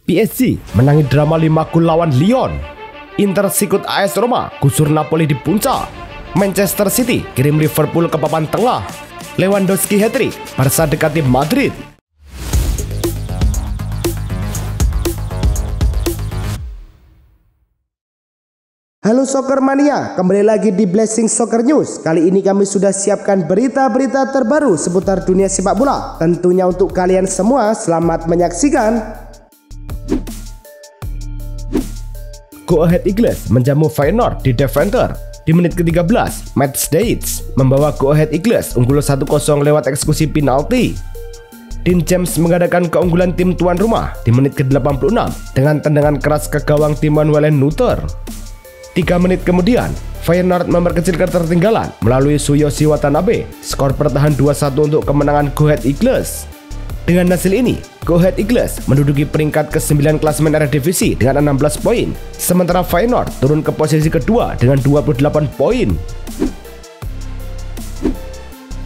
PSG menangi drama 5 gol lawan Lyon. Inter sikut AS Roma, gusur Napoli di puncak. Manchester City kirim Liverpool ke papan tengah. Lewandowski hat-trick, Barca dekati Madrid. Halo Soccer Mania, kembali lagi di Blessing Soccer News. Kali ini kami sudah siapkan berita-berita terbaru seputar dunia sepak bola. Tentunya untuk kalian semua, selamat menyaksikan. Go Ahead Eagles menjamu Feyenoord di Deventer. Di menit ke-13, Matt Stades membawa Go Ahead Eagles unggul 1-0 lewat eksekusi penalti. Dean James mengadakan keunggulan tim tuan rumah di menit ke-86 dengan tendangan keras ke gawang Timon Wellennuter. 3 menit kemudian, Feyenoord memperkecil ketertinggalan melalui Tsuyoshi Watanabe. Skor bertahan 2-1 untuk kemenangan Go Ahead Eagles. Dengan hasil ini, Go Ahead Eagles menduduki peringkat ke-9 klasemen Eredivisie dengan 16 poin, sementara Feyenoord turun ke posisi kedua dengan 28 poin.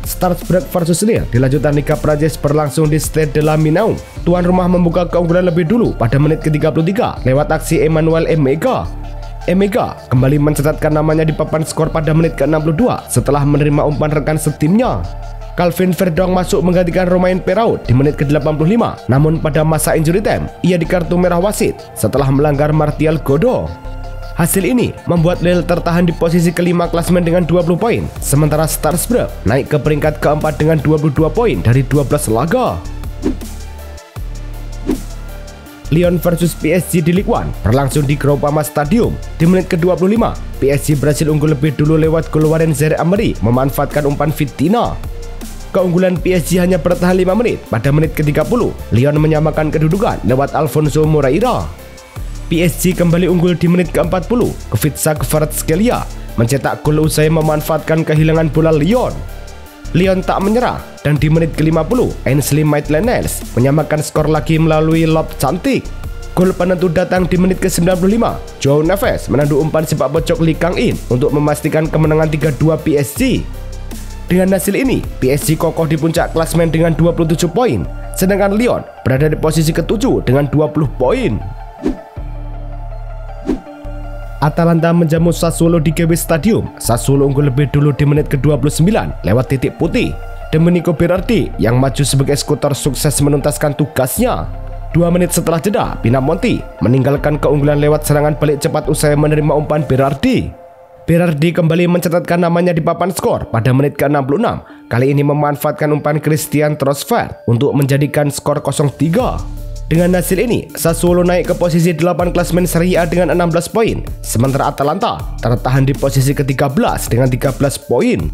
Strasbourg versus Lille di lanjutan Liga Prancis berlangsung di Stade de la Minau. Tuan rumah membuka keunggulan lebih dulu pada menit ke-33 lewat aksi Emmanuel Emega. Emega kembali mencatatkan namanya di papan skor pada menit ke-62 setelah menerima umpan rekan setimnya. Calvin Verdong masuk menggantikan Romain Perraud di menit ke-85, namun pada masa injury time, ia dikartu merah wasit setelah melanggar Martial Godot. Hasil ini membuat Lille tertahan di posisi kelima klasemen dengan 20 poin, sementara Strasbourg naik ke peringkat keempat dengan 22 poin dari 12 laga. Lyon versus PSG di Ligue 1 berlangsung di Groupama Stadium. Di menit ke-25, PSG berhasil unggul lebih dulu lewat gol Warren Zaïre-Emery memanfaatkan umpan Vitinha. Keunggulan PSG hanya bertahan 5 menit. Pada menit ke-30, Lyon menyamakan kedudukan lewat Alfonso Moreira. PSG kembali unggul di menit ke-40. Kubica Kvaratskhelia mencetak gol usai memanfaatkan kehilangan bola Lyon. Lyon tak menyerah dan di menit ke-50 Ainsley Maitland-Niles menyamakan skor lagi melalui lob cantik. Gol penentu datang di menit ke-95. João Neves menandu umpan sepak pojok Lee Kang-in untuk memastikan kemenangan 3-2 PSG. Dengan hasil ini, PSG kokoh di puncak klasemen dengan 27 poin, sedangkan Lyon berada di posisi ke-7 dengan 20 poin. Atalanta menjamu Sassuolo di GW Stadium. Sassuolo unggul lebih dulu di menit ke-29 lewat titik putih. Domenico Berardi yang maju sebagai skuter sukses menuntaskan tugasnya. 2 menit setelah jeda, Pinamonti meninggalkan keunggulan lewat serangan balik cepat usai menerima umpan Berardi. Berardi kembali mencatatkan namanya di papan skor pada menit ke-66. Kali ini memanfaatkan umpan Christian Trossard untuk menjadikan skor 0-3. Dengan hasil ini, Sassuolo naik ke posisi 8 klasemen Serie A dengan 16 poin, sementara Atalanta tertahan di posisi ke-13 dengan 13 poin.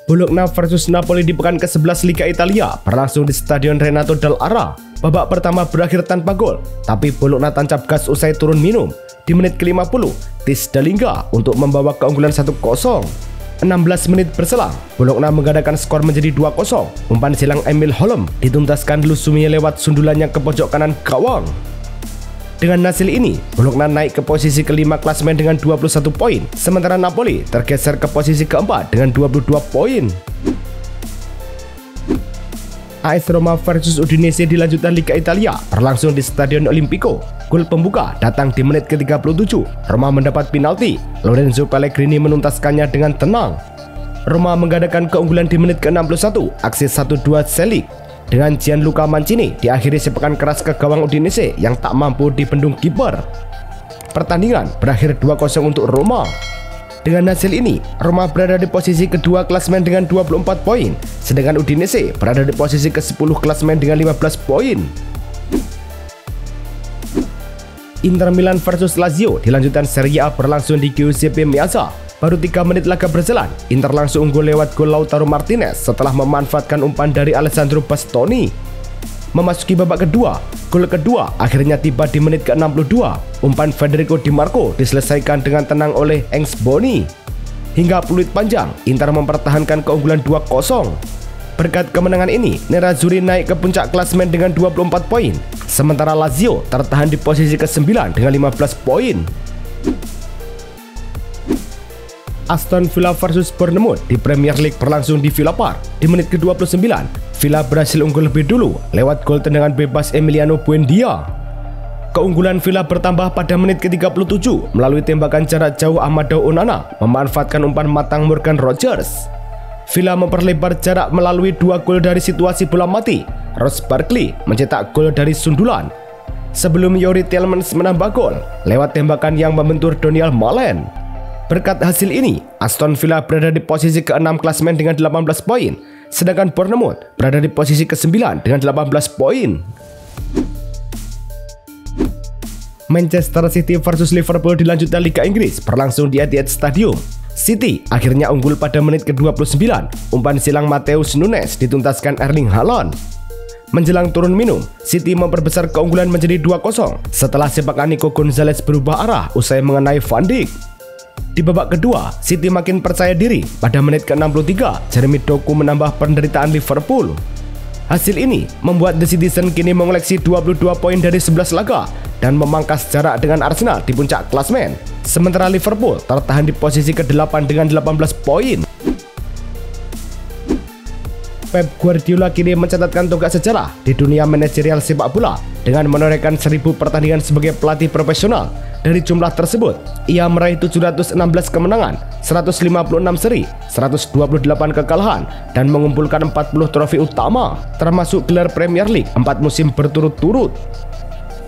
Bologna versus Napoli di pekan ke-11 Liga Italia berlangsung di Stadion Renato Dall'Ara. Babak pertama berakhir tanpa gol, tapi Bologna tancap gas usai turun minum. Di menit ke-50, Tis Dalinga untuk membawa keunggulan 1-0. 16 menit berselang, Bologna menggandakan skor menjadi 2-0. Umpan silang Emil Holm dituntaskan Lusumi lewat sundulannya ke pojok kanan gawang. Dengan hasil ini, Bologna naik ke posisi kelima klasemen dengan 21 poin, sementara Napoli tergeser ke posisi keempat dengan 22 poin. AS Roma versus Udinese di lanjutan Liga Italia berlangsung di Stadion Olimpico. Gol pembuka datang di menit ke-37. Roma mendapat penalti. Lorenzo Pellegrini menuntaskannya dengan tenang. Roma menggandakan keunggulan di menit ke-61. Aksi 1-2 Selic dengan Gianluca Mancini diakhiri sepakan keras ke gawang Udinese yang tak mampu dibendung kiper. Pertandingan berakhir 2-0 untuk Roma. Dengan hasil ini, Roma berada di posisi kedua klasemen dengan 24 poin, sedangkan Udinese berada di posisi ke-10 klasemen dengan 15 poin. Inter Milan versus Lazio di lanjutan Serie A berlangsung di Giuseppe Meazza. Baru 3 menit laga berjalan, Inter langsung unggul lewat gol Lautaro Martinez setelah memanfaatkan umpan dari Alessandro Bastoni. Memasuki babak kedua, gol kedua akhirnya tiba di menit ke-62. Umpan Federico Di Marco diselesaikan dengan tenang oleh Engs Boni. Hingga peluit panjang, Inter mempertahankan keunggulan 2-0. Berkat kemenangan ini, Nerazzurri naik ke puncak klasemen dengan 24 poin, sementara Lazio tertahan di posisi ke-9 dengan 15 poin. Aston Villa versus Bournemouth di Premier League berlangsung di Villa Park. Di menit ke-29, Villa berhasil unggul lebih dulu lewat gol tendangan bebas Emiliano Buendia. Keunggulan Villa bertambah pada menit ke-37 melalui tembakan jarak jauh Amadou Onana memanfaatkan umpan matang Morgan Rogers. Villa memperlebar jarak melalui 2 gol dari situasi bola mati. Ross Barkley mencetak gol dari sundulan, sebelum Youri Tielemans menambah gol lewat tembakan yang membentur Donyell Malen. Berkat hasil ini, Aston Villa berada di posisi ke-6 klasemen dengan 18 poin, sedangkan Bournemouth berada di posisi ke-9 dengan 18 poin. Manchester City versus Liverpool dilanjutkan Liga Inggris berlangsung di Etihad Stadium. City akhirnya unggul pada menit ke-29. Umpan silang Matheus Nunes dituntaskan Erling Haaland. Menjelang turun minum, City memperbesar keunggulan menjadi 2-0 setelah sepakan Nico Gonzalez berubah arah usai mengenai Van Dijk. Di babak kedua, City makin percaya diri. Pada menit ke-63, Jeremy Doku menambah penderitaan Liverpool. Hasil ini membuat The Citizen kini mengoleksi 22 poin dari 11 laga dan memangkas jarak dengan Arsenal di puncak klasemen. Sementara Liverpool tertahan di posisi ke-8 dengan 18 poin. Pep Guardiola kini mencatatkan tonggak sejarah di dunia manajerial sepak bola dengan menorehkan 1000 pertandingan sebagai pelatih profesional. Dari jumlah tersebut, ia meraih 716 kemenangan, 156 seri, 128 kekalahan, dan mengumpulkan 40 trofi utama, termasuk gelar Premier League 4 musim berturut-turut.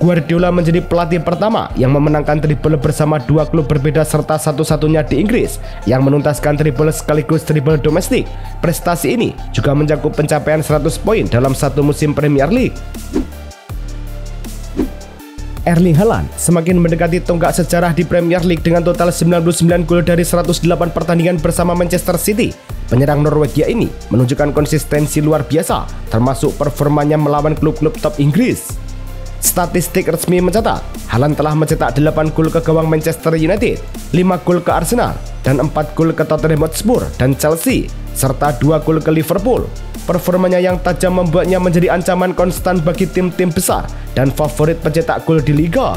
Guardiola menjadi pelatih pertama yang memenangkan treble bersama 2 klub berbeda serta satu-satunya di Inggris yang menuntaskan treble sekaligus treble domestik. Prestasi ini juga mencakup pencapaian 100 poin dalam satu musim Premier League. Erling Haaland semakin mendekati tonggak sejarah di Premier League dengan total 99 gol dari 108 pertandingan bersama Manchester City. Penyerang Norwegia ini menunjukkan konsistensi luar biasa, termasuk performanya melawan klub-klub top Inggris. Statistik resmi mencatat, Haaland telah mencetak 8 gol ke gawang Manchester United, 5 gol ke Arsenal, dan 4 gol ke Tottenham Hotspur dan Chelsea, serta 2 gol ke Liverpool. Performanya yang tajam membuatnya menjadi ancaman konstan bagi tim-tim besar dan favorit pencetak gol di liga.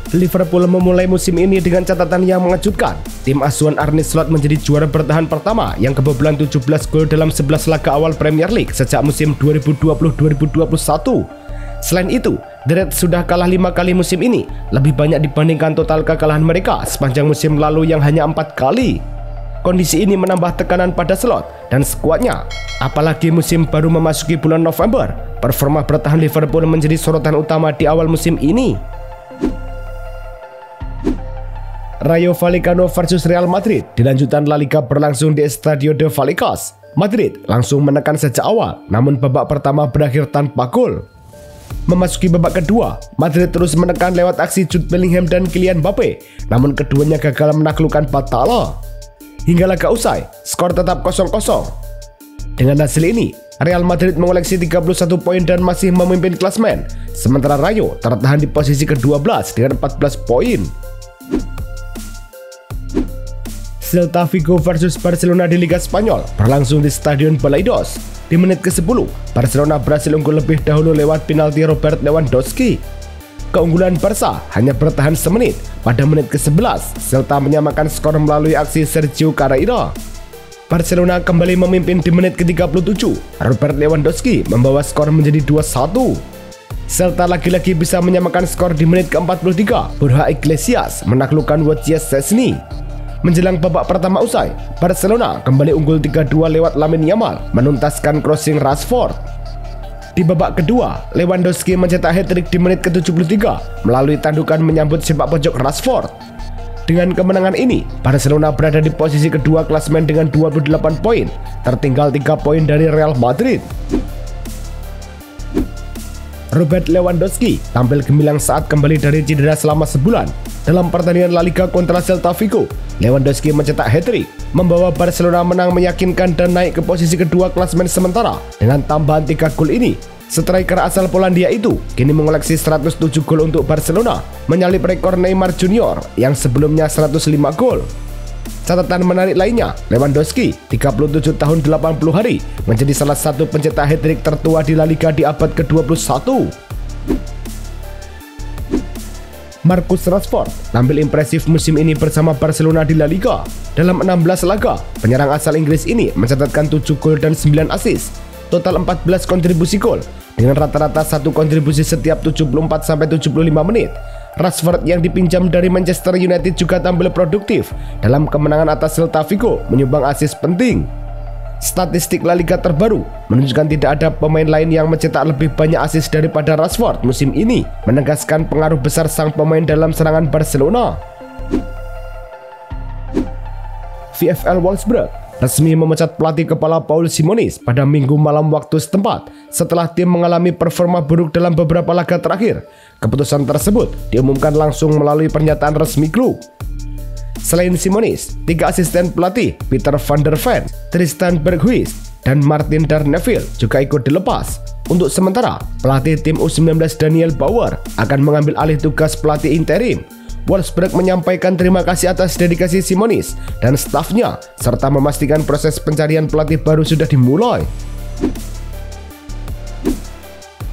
Liverpool memulai musim ini dengan catatan yang mengejutkan. Tim asuhan Arne Slot menjadi juara bertahan pertama yang kebobolan 17 gol dalam 11 laga awal Premier League sejak musim 2020-2021. Selain itu, The Reds sudah kalah 5 kali musim ini, lebih banyak dibandingkan total kekalahan mereka sepanjang musim lalu yang hanya 4 kali. Kondisi ini menambah tekanan pada Slot dan skuadnya. Apalagi musim baru memasuki bulan November, performa bertahan Liverpool menjadi sorotan utama di awal musim ini. Rayo Vallecano versus Real Madrid di lanjutan La Liga berlangsung di Estadio de Vallecas. Madrid langsung menekan sejak awal, namun babak pertama berakhir tanpa gol. Memasuki babak kedua, Madrid terus menekan lewat aksi Jude Bellingham dan Kylian Mbappe, namun keduanya gagal menaklukkan Batala. Hingga laga usai, skor tetap 0-0. Dengan hasil ini, Real Madrid mengoleksi 31 poin dan masih memimpin klasemen, sementara Rayo tertahan di posisi ke-12 dengan 14 poin. Celta Vigo versus Barcelona di Liga Spanyol berlangsung di Stadion Balaidos. Di menit ke-10, Barcelona berhasil unggul lebih dahulu lewat penalti Robert Lewandowski. Keunggulan Barca hanya bertahan semenit. Pada menit ke-11, Celta menyamakan skor melalui aksi Sergio Carreira. Barcelona kembali memimpin di menit ke-37. Robert Lewandowski membawa skor menjadi 2-1. Celta lagi-lagi bisa menyamakan skor di menit ke-43. Borja Iglesias menaklukkan Wojciech Szczesny. Menjelang babak pertama usai, Barcelona kembali unggul 3-2 lewat Lamine Yamal menuntaskan crossing Rashford. Di babak kedua, Lewandowski mencetak hat-trick di menit ke-73 melalui tandukan menyambut sepak pojok Rashford. Dengan kemenangan ini, Barcelona berada di posisi kedua klasemen dengan 28 poin, tertinggal 3 poin dari Real Madrid. Robert Lewandowski tampil gemilang saat kembali dari cedera selama sebulan. Dalam pertandingan La Liga kontra Celta Vigo, Lewandowski mencetak hat-trick, membawa Barcelona menang meyakinkan dan naik ke posisi kedua klasemen sementara. Dengan tambahan 3 gol ini, striker asal Polandia itu kini mengoleksi 107 gol untuk Barcelona, menyalip rekor Neymar Junior yang sebelumnya 105 gol. Catatan menarik lainnya, Lewandowski, 37 tahun 80 hari, menjadi salah satu pencetak hat-trick tertua di La Liga di abad ke-21. Marcus Rashford tampil impresif musim ini bersama Barcelona di La Liga. Dalam 16 laga, penyerang asal Inggris ini mencatatkan 7 gol dan 9 assist, total 14 kontribusi gol, dengan rata-rata 1 kontribusi setiap 74-75 menit. Rashford yang dipinjam dari Manchester United juga tampil produktif dalam kemenangan atas Celta Vigo, menyumbang assist penting. Statistik La Liga terbaru menunjukkan tidak ada pemain lain yang mencetak lebih banyak assist daripada Rashford musim ini, menegaskan pengaruh besar sang pemain dalam serangan Barcelona. VfL Wolfsburg resmi memecat pelatih kepala Paul Simonis pada Minggu malam waktu setempat setelah tim mengalami performa buruk dalam beberapa laga terakhir. Keputusan tersebut diumumkan langsung melalui pernyataan resmi klub. Selain Simonis, 3 asisten pelatih Peter van der Ven, Tristan Berghuis, dan Martin Darneville juga ikut dilepas. Untuk sementara, pelatih tim U19 Daniel Bauer akan mengambil alih tugas pelatih interim. Wolfsburg menyampaikan terima kasih atas dedikasi Simonis dan stafnya, serta memastikan proses pencarian pelatih baru sudah dimulai.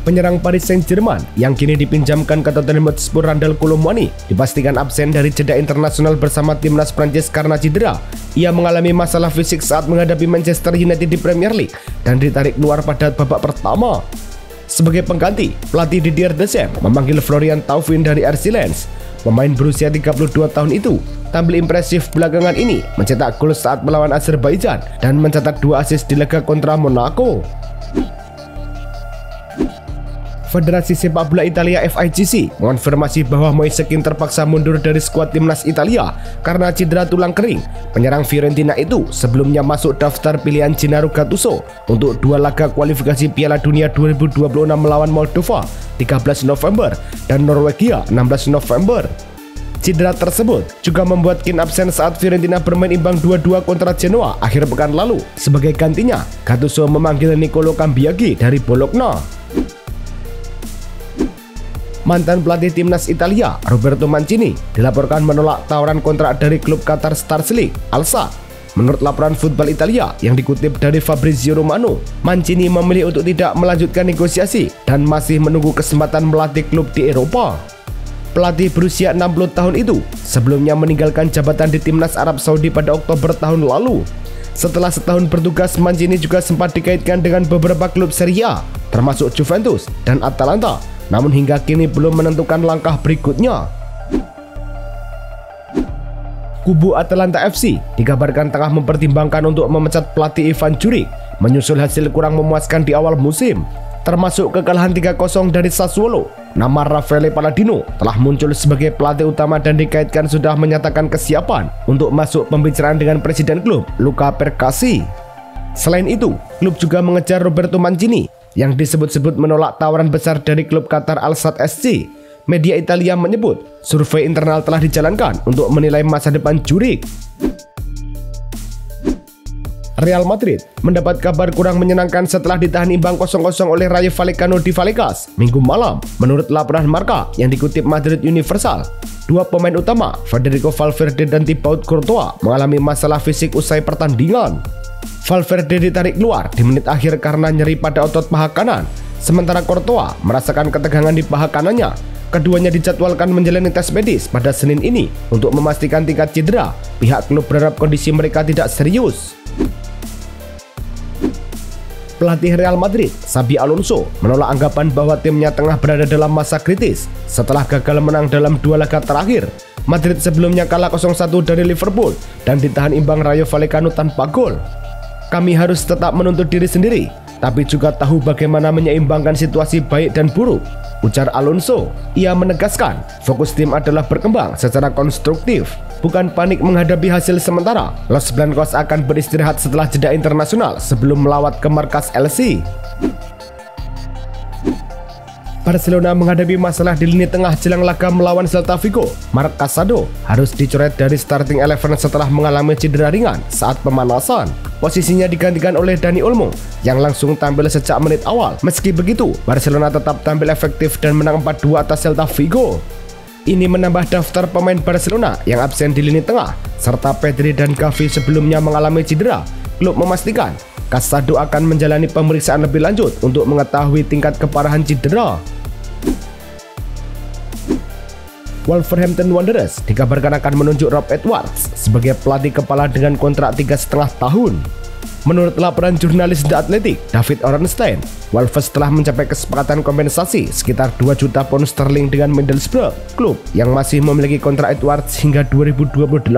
Penyerang Paris Saint-Germain yang kini dipinjamkan ke Tottenham Hotspur Randal Kolo Muani dipastikan absen dari jeda internasional bersama timnas Prancis karena cedera. Ia mengalami masalah fisik saat menghadapi Manchester United di Premier League dan ditarik keluar pada babak pertama. Sebagai pengganti, pelatih Didier Deschamps memanggil Florian Thauvin dari RC Lens. Pemain berusia 32 tahun itu tampil impresif belakangan ini, mencetak gol saat melawan Azerbaijan dan mencetak 2 assist di laga kontra Monaco. Federasi Sepak Bola Italia FIGC mengonfirmasi bahwa Moise Kean terpaksa mundur dari skuad timnas Italia karena cedera tulang kering. Penyerang Fiorentina itu sebelumnya masuk daftar pilihan Gennaro Gattuso untuk 2 laga kualifikasi Piala Dunia 2026 melawan Moldova 13 November dan Norwegia 16 November. Cedera tersebut juga membuat Kean absen saat Fiorentina bermain imbang 2-2 kontra Genoa akhir pekan lalu. Sebagai gantinya, Gattuso memanggil Niccolò Cambiaghi dari Bologna. Mantan pelatih timnas Italia, Roberto Mancini, dilaporkan menolak tawaran kontrak dari klub Qatar Stars League, Al Sadd. Menurut laporan Football Italia yang dikutip dari Fabrizio Romano, Mancini memilih untuk tidak melanjutkan negosiasi dan masih menunggu kesempatan melatih klub di Eropa. Pelatih berusia 60 tahun itu sebelumnya meninggalkan jabatan di timnas Arab Saudi pada Oktober tahun lalu. Setelah setahun bertugas, Mancini juga sempat dikaitkan dengan beberapa klub Serie A, termasuk Juventus dan Atalanta. Namun hingga kini belum menentukan langkah berikutnya. Kubu Atalanta FC dikabarkan tengah mempertimbangkan untuk memecat pelatih Ivan Juric menyusul hasil kurang memuaskan di awal musim, termasuk kekalahan 3-0 dari Sassuolo. Nama Raffaele Palladino telah muncul sebagai pelatih utama dan dikaitkan sudah menyatakan kesiapan untuk masuk pembicaraan dengan presiden klub, Luca Percassi. Selain itu, klub juga mengejar Roberto Mancini yang disebut-sebut menolak tawaran besar dari klub Qatar Al Sadd SC. Media Italia menyebut survei internal telah dijalankan untuk menilai masa depan Juric. Real Madrid mendapat kabar kurang menyenangkan setelah ditahan imbang 0-0 oleh Rayo Vallecano di Vallecas Minggu malam. Menurut laporan Marca yang dikutip Madrid Universal, 2 pemain utama Federico Valverde dan Thibaut Courtois mengalami masalah fisik usai pertandingan. Valverde ditarik keluar di menit akhir karena nyeri pada otot paha kanan, sementara Courtois merasakan ketegangan di paha kanannya. Keduanya dijadwalkan menjalani tes medis pada Senin ini untuk memastikan tingkat cedera. Pihak klub berharap kondisi mereka tidak serius. Pelatih Real Madrid, Xabi Alonso, menolak anggapan bahwa timnya tengah berada dalam masa kritis setelah gagal menang dalam 2 laga terakhir. Madrid sebelumnya kalah 0-1 dari Liverpool dan ditahan imbang Rayo Vallecano tanpa gol. Kami harus tetap menuntut diri sendiri, tapi juga tahu bagaimana menyeimbangkan situasi baik dan buruk, ujar Alonso. Ia menegaskan, fokus tim adalah berkembang secara konstruktif, bukan panik menghadapi hasil sementara. Los Blancos akan beristirahat setelah jeda internasional sebelum melawat ke markas LC. Barcelona menghadapi masalah di lini tengah jelang laga melawan Celta Vigo. Marc Casado harus dicoret dari starting 11 setelah mengalami cedera ringan saat pemanasan. Posisinya digantikan oleh Dani Olmo yang langsung tampil sejak menit awal. Meski begitu, Barcelona tetap tampil efektif dan menang 4-2 atas Celta Vigo. Ini menambah daftar pemain Barcelona yang absen di lini tengah, serta Pedri dan Gavi sebelumnya mengalami cedera. Klub memastikan Casado akan menjalani pemeriksaan lebih lanjut untuk mengetahui tingkat keparahan cedera. Wolverhampton Wanderers dikabarkan akan menunjuk Rob Edwards sebagai pelatih kepala dengan kontrak 3,5 tahun. Menurut laporan jurnalis The Athletic, David Ornstein, Wolves telah mencapai kesepakatan kompensasi sekitar 2 juta pound sterling dengan Middlesbrough, klub yang masih memiliki kontrak Edwards hingga 2028.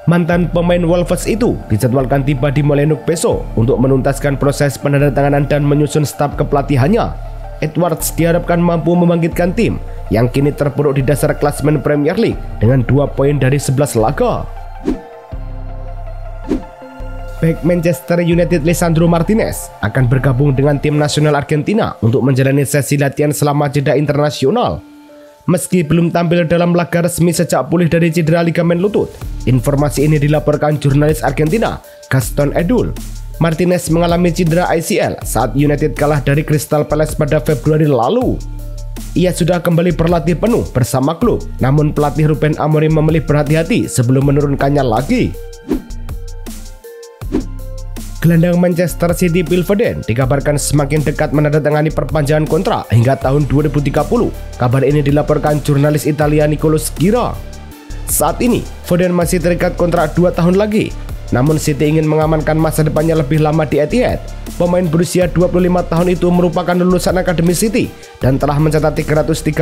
Mantan pemain Wolves itu dijadwalkan tiba di Molenbeek besok untuk menuntaskan proses penandatanganan dan menyusun staf kepelatihannya. Edwards diharapkan mampu membangkitkan tim yang kini terpuruk di dasar klasemen Premier League dengan 2 poin dari 11 laga. Bek Manchester United Lisandro Martinez akan bergabung dengan tim nasional Argentina untuk menjalani sesi latihan selama jeda internasional. Meski belum tampil dalam laga resmi sejak pulih dari cedera ligamen lutut, informasi ini dilaporkan jurnalis Argentina Gaston Edul. Martinez mengalami cedera ACL saat United kalah dari Crystal Palace pada Februari lalu. Ia sudah kembali berlatih penuh bersama klub, namun pelatih Ruben Amorim memilih berhati-hati sebelum menurunkannya lagi. Gelandang Manchester City Phil Foden dikabarkan semakin dekat menandatangani perpanjangan kontrak hingga tahun 2030. Kabar ini dilaporkan jurnalis Italia Nicolo Schira. Saat ini, Foden masih terikat kontrak 2 tahun lagi. Namun City ingin mengamankan masa depannya lebih lama di Etihad. Pemain berusia 25 tahun itu merupakan lulusan Akademi City dan telah mencatat 332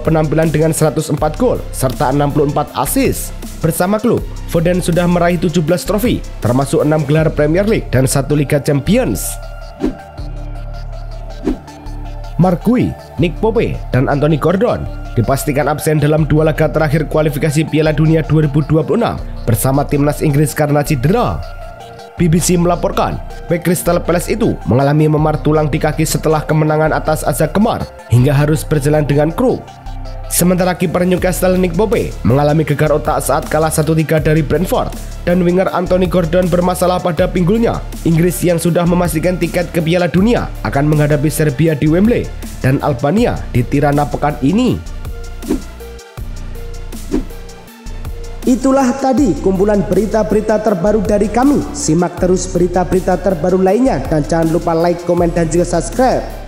penampilan dengan 104 gol serta 64 assist. Bersama klub, Foden sudah meraih 17 trofi, termasuk 6 gelar Premier League dan 1 Liga Champions. Mark Gui, Nick Pope, dan Anthony Gordon dipastikan absen dalam 2 laga terakhir kualifikasi Piala Dunia 2026 bersama timnas Inggris karena cedera. BBC melaporkan, bek Crystal Palace itu mengalami memar tulang di kaki setelah kemenangan atas AZ Kemar hingga harus berjalan dengan kru. Sementara kiper Newcastle Nick Pope mengalami gegar otak saat kalah 1-3 dari Brentford, dan winger Anthony Gordon bermasalah pada pinggulnya. Inggris yang sudah memastikan tiket ke Piala Dunia akan menghadapi Serbia di Wembley dan Albania di Tirana pekan ini. Itulah tadi kumpulan berita-berita terbaru dari kami. Simak terus berita-berita terbaru lainnya dan jangan lupa like, komen, dan juga subscribe.